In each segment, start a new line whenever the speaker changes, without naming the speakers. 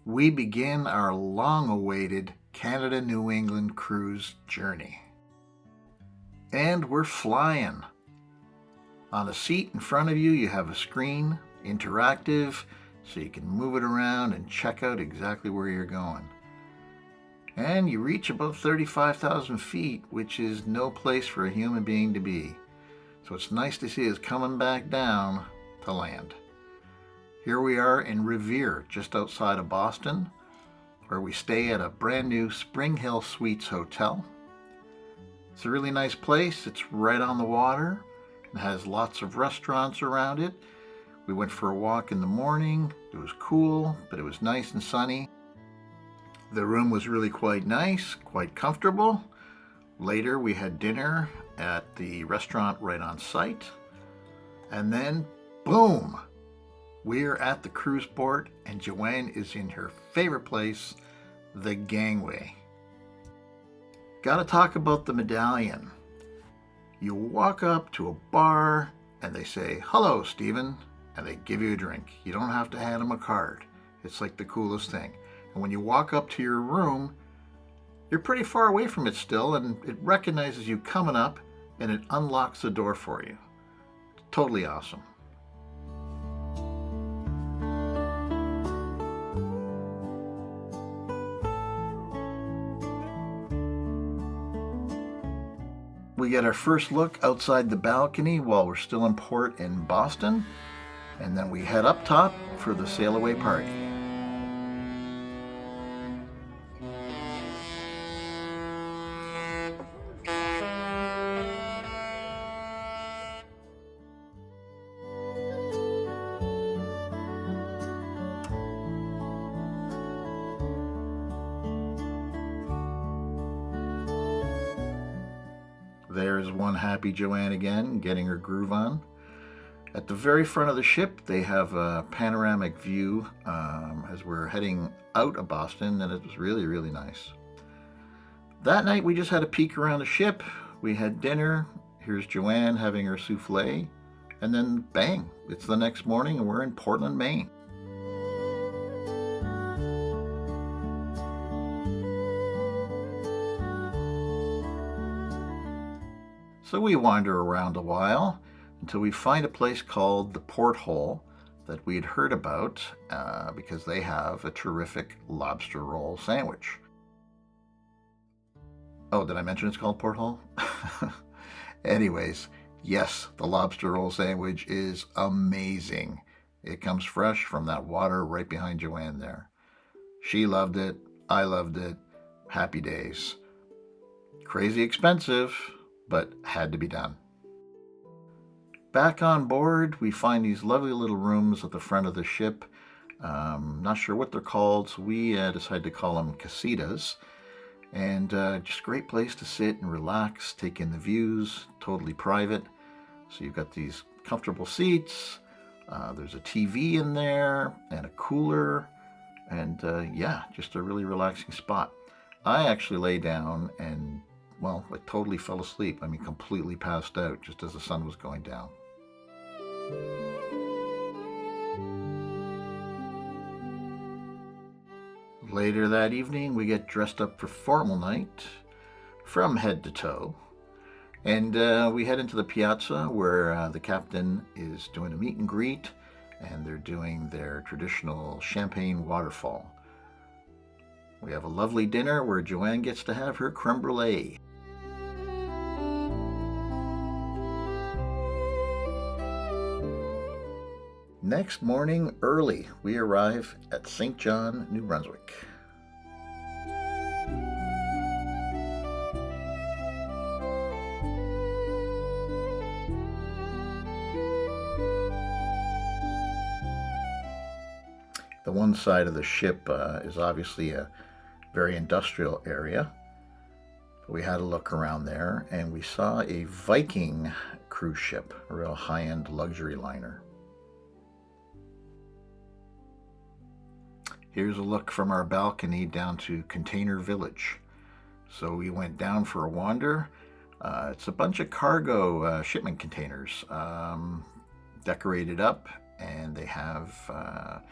we begin our long-awaited Canada-New England cruise journey. And we're flying. On a seat in front of you, you have a screen, interactive, so you can move it around and check out exactly where you're going. And you reach about 35,000 feet, which is no place for a human being to be. So it's nice to see us coming back down to land. Here we are in Revere, just outside of Boston, where we stay at a brand new Spring Hill Suites hotel. It's a really nice place. It's right on the water. It has lots of restaurants around it. We went for a walk in the morning. It was cool, but it was nice and sunny. The room was really quite nice, quite comfortable. Later, we had dinner at the restaurant right on site. And then, boom, we're at the cruise port, and Joanne is in her favorite place, the gangway. Gotta talk about the medallion. You walk up to a bar, and they say, "Hello, Stephen," and they give you a drink. You don't have to hand them a card. It's like the coolest thing. And when you walk up to your room, you're pretty far away from it still, and it recognizes you coming up, and it unlocks the door for you. Totally awesome. We get our first look outside the balcony while we're still in port in Boston, and then we head up top for the sail away party. There's one happy Joanne again, getting her groove on. At the very front of the ship, they have a panoramic view as we're heading out of Boston, and it was really, really nice. That night, we just had a peek around the ship. We had dinner. Here's Joanne having her souffle. And then, bang, it's the next morning, and we're in Portland, Maine. So we wander around a while until we find a place called the Porthole that we had heard about because they have a terrific lobster roll sandwich. Oh, did I mention it's called Porthole? Anyways, yes, the lobster roll sandwich is amazing. It comes fresh from that water right behind Joanne there. She loved it. I loved it. Happy days. Crazy expensive, but had to be done. Back on board, we find these lovely little rooms at the front of the ship. Not sure what they're called, so we decided to call them casitas. And just a great place to sit and relax, take in the views, totally private. So you've got these comfortable seats, there's a TV in there, and a cooler, and yeah, just a really relaxing spot. I actually lay down and well, I totally fell asleep. I mean, completely passed out just as the sun was going down. Later that evening, we get dressed up for formal night from head to toe. And we head into the piazza where the captain is doing a meet and greet, and they're doing their traditional champagne waterfall. We have a lovely dinner where Joanne gets to have her creme brulee. Next morning, early, we arrive at St. John, New Brunswick. The one side of the ship is obviously a very industrial area. We had a look around there, and we saw a Viking cruise ship, a real high-end luxury liner. Here's a look from our balcony down to Container Village. So we went down for a wander. It's a bunch of cargo shipment containers decorated up, and they have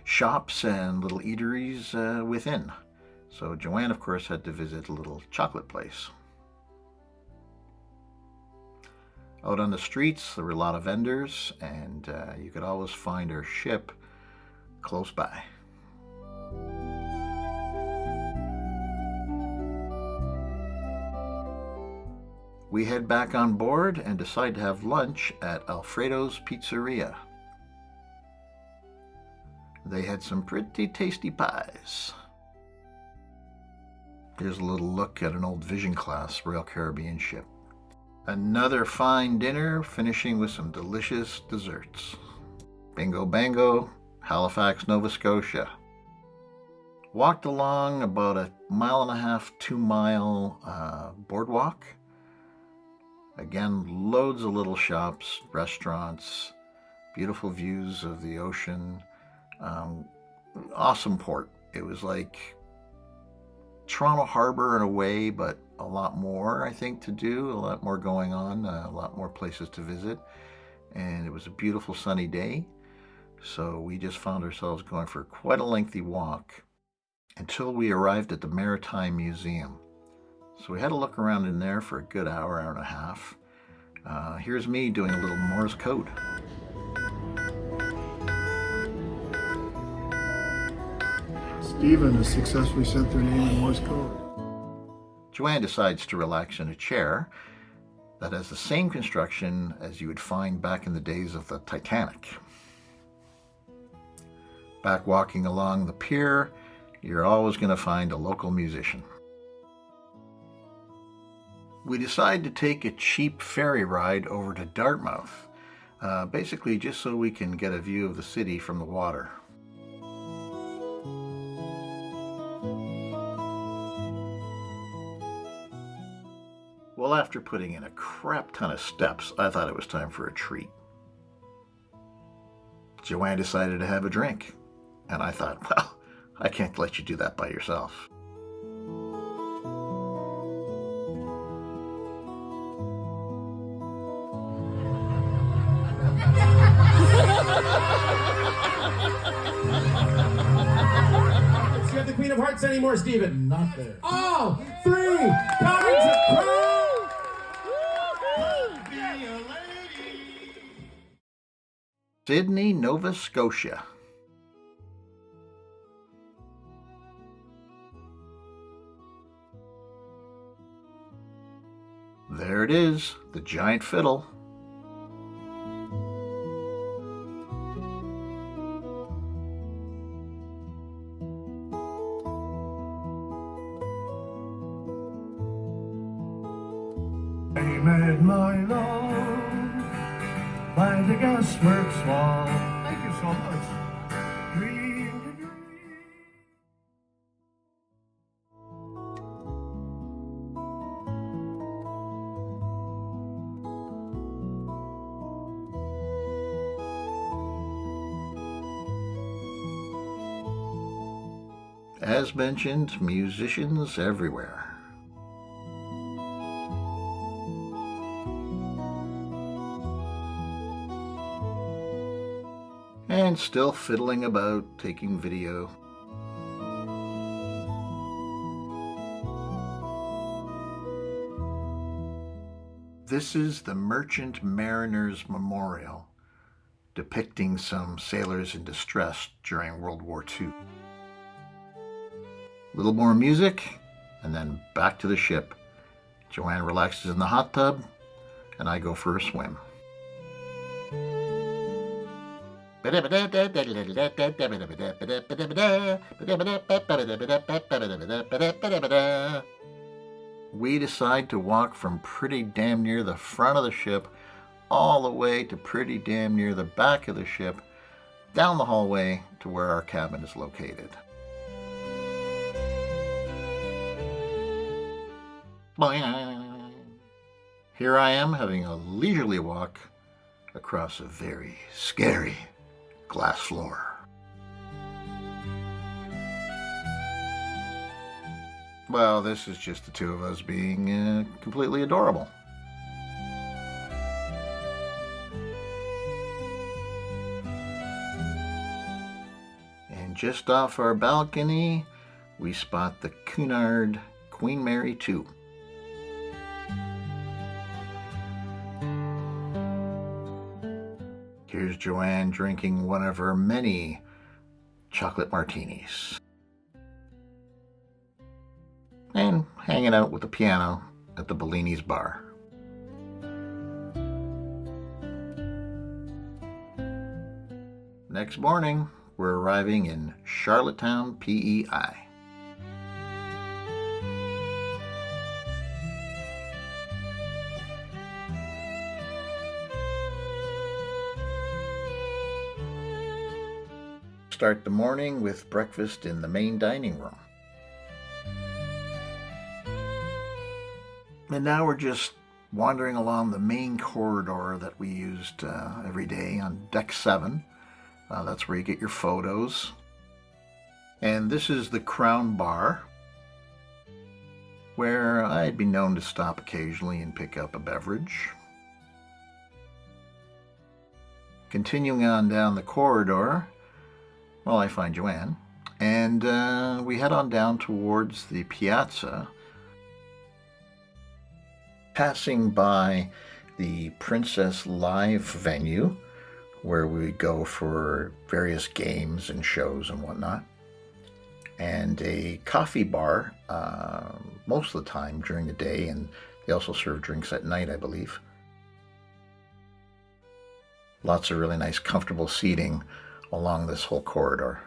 shops and little eateries within. So Joanne, of course, had to visit a little chocolate place. Out on the streets, there were a lot of vendors, and you could always find our ship close by. We head back on board and decide to have lunch at Alfredo's Pizzeria. They had some pretty tasty pies. Here's a little look at an old Vision class Royal Caribbean ship. Another fine dinner, finishing with some delicious desserts. Bingo Bango, Halifax, Nova Scotia. Walked along about a 1.5 to 2 mile boardwalk. Again, loads of little shops, restaurants, beautiful views of the ocean. Awesome port. It was like Toronto Harbor in a way, but a lot more, I think, to do, a lot more going on, a lot more places to visit. And it was a beautiful sunny day. So we just found ourselves going for quite a lengthy walk until we arrived at the Maritime Museum. So we had a look around in there for a good hour, hour and a half. Here's me doing a little Morse code.
Stephen has successfully sent their name in Morse code.
Joanne decides to relax in a chair that has the same construction as you would find back in the days of the Titanic. Back walking along the pier, you're always going to find a local musician. We decide to take a cheap ferry ride over to Dartmouth, basically just so we can get a view of the city from the water. Well, after putting in a crap ton of steps, I thought it was time for a treat. Joanne decided to have a drink, and I thought, well, I can't let you do that by yourself.
Do you have the Queen of Hearts anymore, Stephen?
Not there.
All 3 cards of Crown!
Sydney, Nova Scotia. There it is, the giant fiddle.
Amen, my love, by the gasworks wall. Thank you so much. Dream to dream.
As mentioned, musicians everywhere. And still fiddling about, taking video. This is the Merchant Mariners Memorial, depicting some sailors in distress during World War II. A little more music, and then back to the ship. Joanne relaxes in the hot tub, and I go for a swim. We decide to walk from pretty damn near the front of the ship all the way to pretty damn near the back of the ship, down the hallway to where our cabin is located. Here I am having a leisurely walk across a very scary glass floor. Well, this is just the two of us being completely adorable. just off our balcony, we spot the Cunard Queen Mary 2. Here's Joanne drinking one of her many chocolate martinis. And hanging out with the piano at the Bellini's bar. Next morning, we're arriving in Charlottetown, PEI. Start the morning with breakfast in the main dining room. And now we're just wandering along the main corridor that we used every day on deck 7. That's where you get your photos. And this is the Crown Bar, where I'd be known to stop occasionally and pick up a beverage. Continuing on down the corridor, well, I find Joanne, and we head on down towards the piazza, passing by the Princess Live venue, where we go for various games and shows and whatnot, and a coffee bar most of the time during the day, and they also serve drinks at night, I believe. Lots of really nice, comfortable seating along this whole corridor.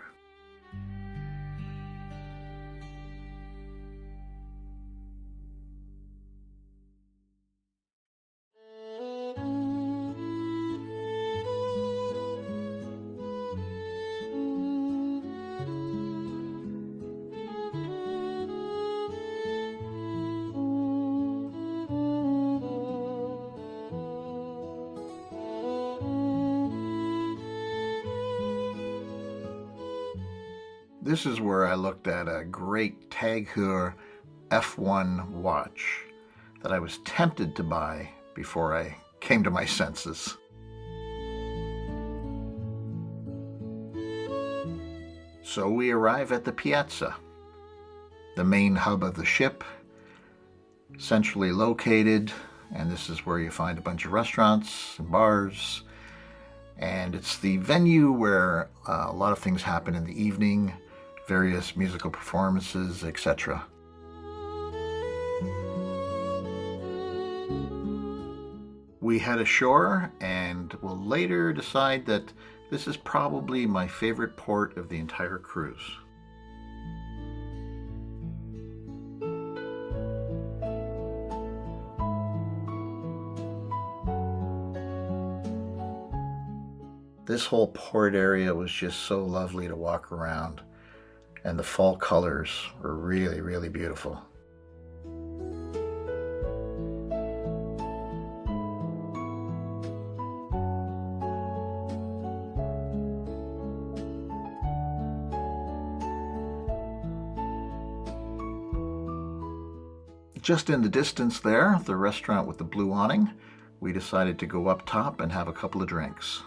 This is where I looked at a great Tag Heuer F1 watch that I was tempted to buy before I came to my senses. So we arrive at the piazza, the main hub of the ship, centrally located, and this is where you find a bunch of restaurants and bars, and it's the venue where a lot of things happen in the evening, various musical performances, etc. We head ashore and will later decide that this is probably my favorite port of the entire cruise. This whole port area was just so lovely to walk around, and the fall colors were really, really beautiful. Just in the distance there, the restaurant with the blue awning, we decided to go up top and have a couple of drinks.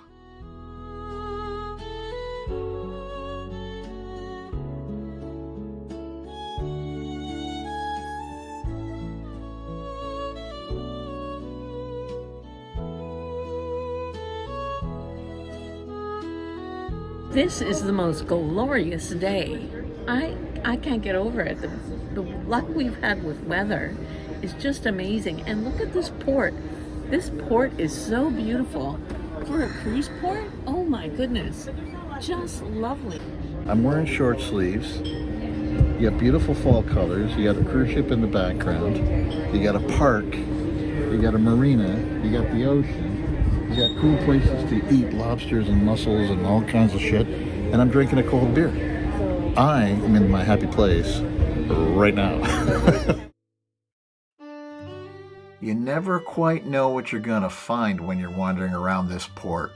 This is the most glorious day. I can't get over it. The luck we've had with weather is just amazing. And look at this port. This port is so beautiful. For a cruise port, oh my goodness. Just lovely.
I'm wearing short sleeves. You got beautiful fall colors. You got a cruise ship in the background. You got a park. You got a marina. You got the ocean. You got cool places to eat lobsters and mussels and all kinds of shit. And I'm drinking a cold beer. I am in my happy place right now. You never quite know what you're gonna find when you're wandering around this port.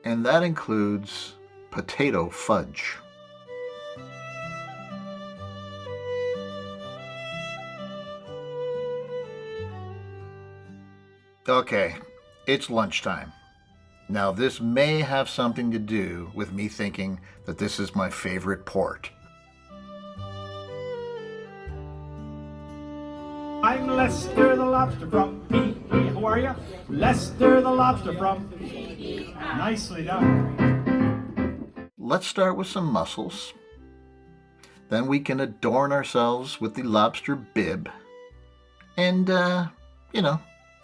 And that includes potato fudge. Okay, it's lunchtime. Now, this may have something to do with me thinking that this is my favorite port.
I'm Lester the lobster from P.E. How are you? Lester the lobster from P.E. Nicely done.
Let's start with some mussels. Then we can adorn ourselves with the lobster bib. And,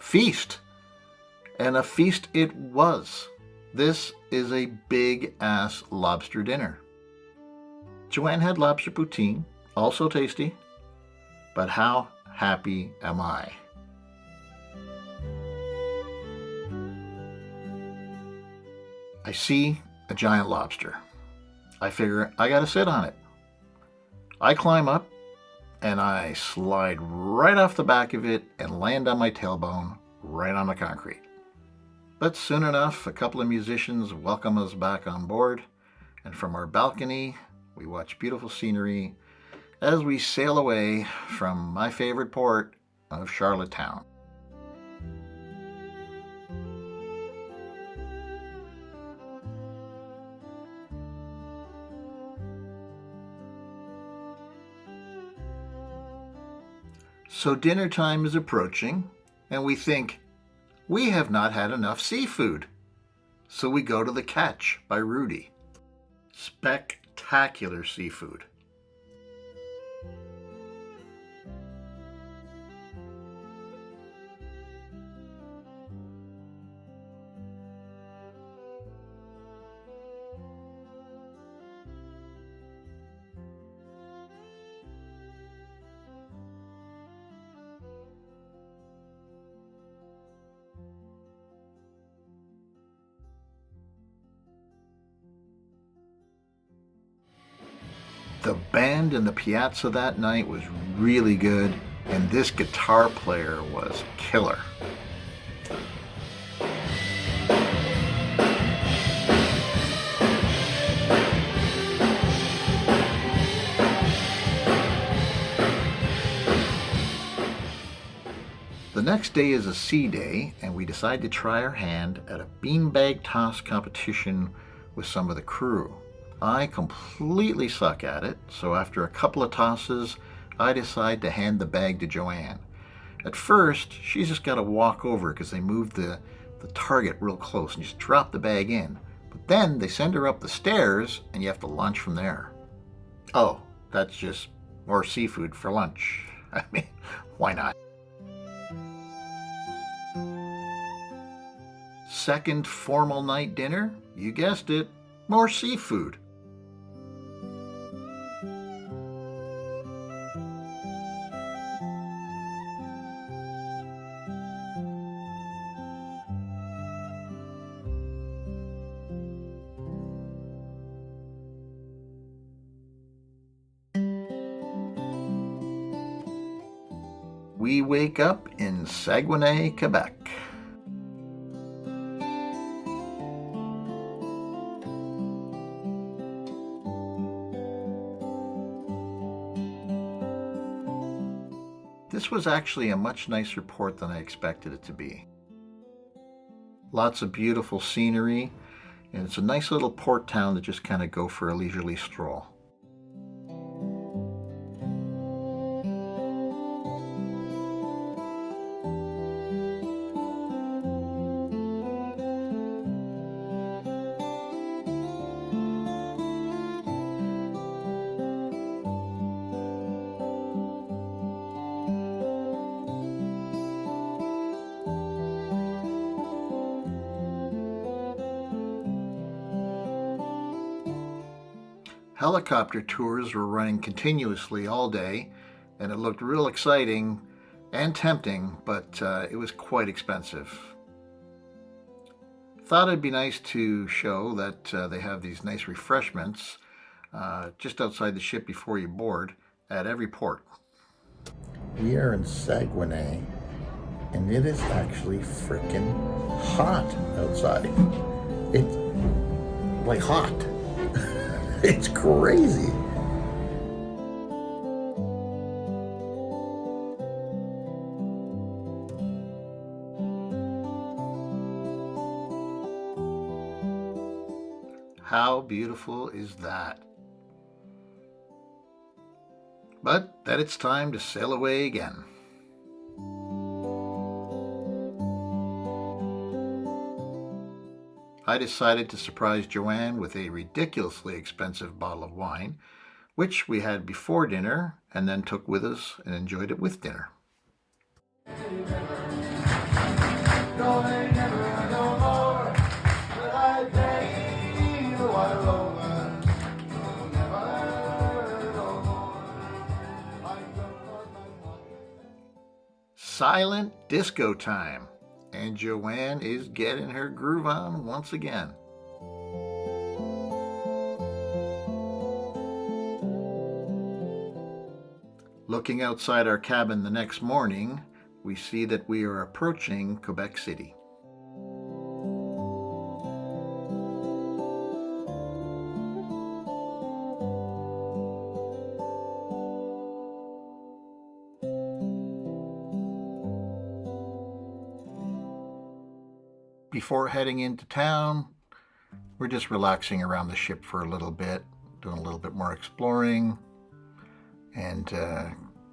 feast. And a feast it was. This is a big-ass lobster dinner. Joanne had lobster poutine, also tasty. But how happy am I? I see a giant lobster. I figure I gotta sit on it. I climb up and I slide right off the back of it and land on my tailbone right on the concrete. But soon enough, a couple of musicians welcome us back on board, and from our balcony, we watch beautiful scenery as we sail away from my favorite port of Charlottetown. So dinner time is approaching, and we think, we have not had enough seafood. So we go to the Catch by Rudy. Spectacular seafood. The band in the piazza that night was really good, and this guitar player was killer. The next day is a sea day, and we decide to try our hand at a beanbag toss competition with some of the crew. I completely suck at it, so after a couple of tosses, I decide to hand the bag to Joanne. At first, she's just got to walk over because they moved the target real close and just drop the bag in. But then they send her up the stairs and you have to lunch from there. Oh, that's just more seafood for lunch. I mean, why not? Second formal night dinner, you guessed it, more seafood. We wake up in Saguenay, Quebec. This was actually a much nicer port than I expected it to be. Lots of beautiful scenery, and it's a nice little port town to just kind of go for a leisurely stroll. Helicopter tours were running continuously all day, and it looked real exciting and tempting, but it was quite expensive. Thought it'd be nice to show that they have these nice refreshments just outside the ship before you board at every port. We are in Saguenay, and it is actually freaking hot outside. It's like hot. It's crazy. How beautiful is that? But then it's time to sail away again. I decided to surprise Joanne with a ridiculously expensive bottle of wine, which we had before dinner and then took with us and enjoyed it with dinner. Silent disco time, and Joanne is getting her groove on once again. Looking outside our cabin the next morning, we see that we are approaching Quebec City. Before heading into town, we're just relaxing around the ship for a little bit, doing a little bit more exploring, and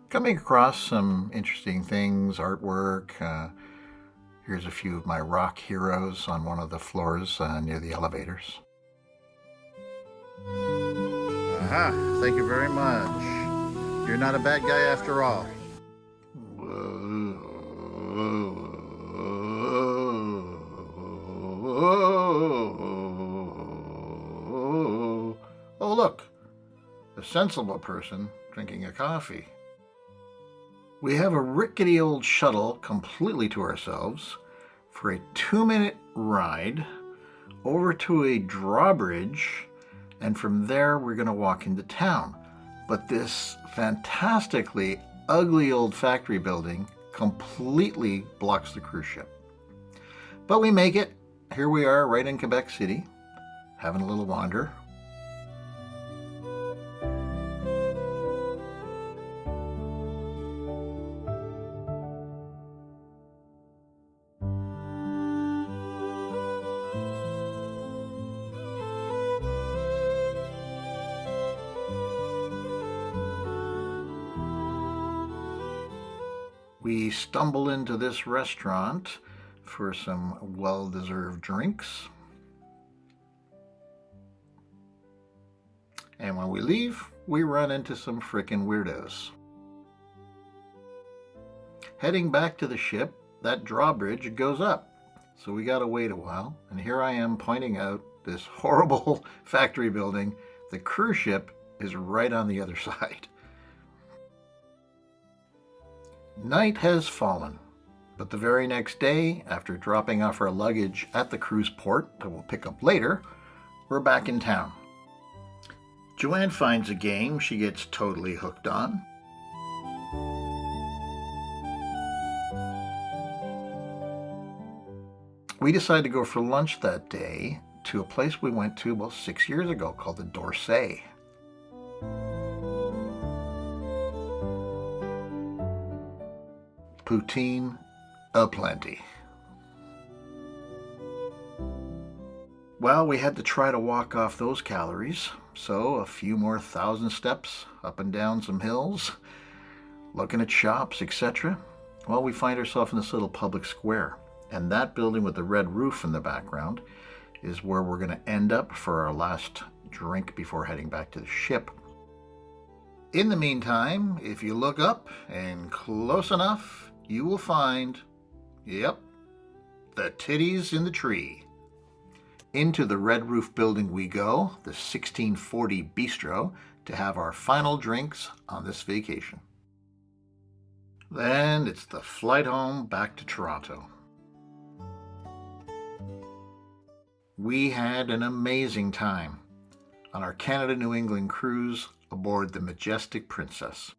coming across some interesting things, artwork. Here's a few of my rock heroes on one of the floors near the elevators. Aha, thank you very much. You're not a bad guy after all. Oh, look, a sensible person drinking a coffee. We have a rickety old shuttle completely to ourselves for a 2-minute ride over to a drawbridge, and from there we're going to walk into town. But this fantastically ugly old factory building completely blocks the cruise ship. But we make it. Here we are right in Quebec City, having a little wander. We stumble into this restaurant for some well-deserved drinks. And when we leave, we run into some frickin' weirdos. Heading back to the ship, that drawbridge goes up. So we gotta wait a while, and here I am pointing out this horrible factory building. The cruise ship is right on the other side. Night has fallen, but the very next day, after dropping off our luggage at the cruise port that we'll pick up later, we're back in town. Joanne finds a game she gets totally hooked on. We decided to go for lunch that day to a place we went to about 6 years ago called the Dorset. Poutine aplenty. Well, we had to try to walk off those calories, so a few more 1,000 steps up and down some hills, looking at shops, etc. Well, we find ourselves in this little public square, and that building with the red roof in the background is where we're going to end up for our last drink before heading back to the ship. In the meantime, if you look up and close enough, you will find, yep, the titties in the tree. Into the red roof building we go, the 1640 Bistro, to have our final drinks on this vacation. Then it's the flight home back to Toronto. We had an amazing time on our Canada-New England cruise aboard the Majestic Princess.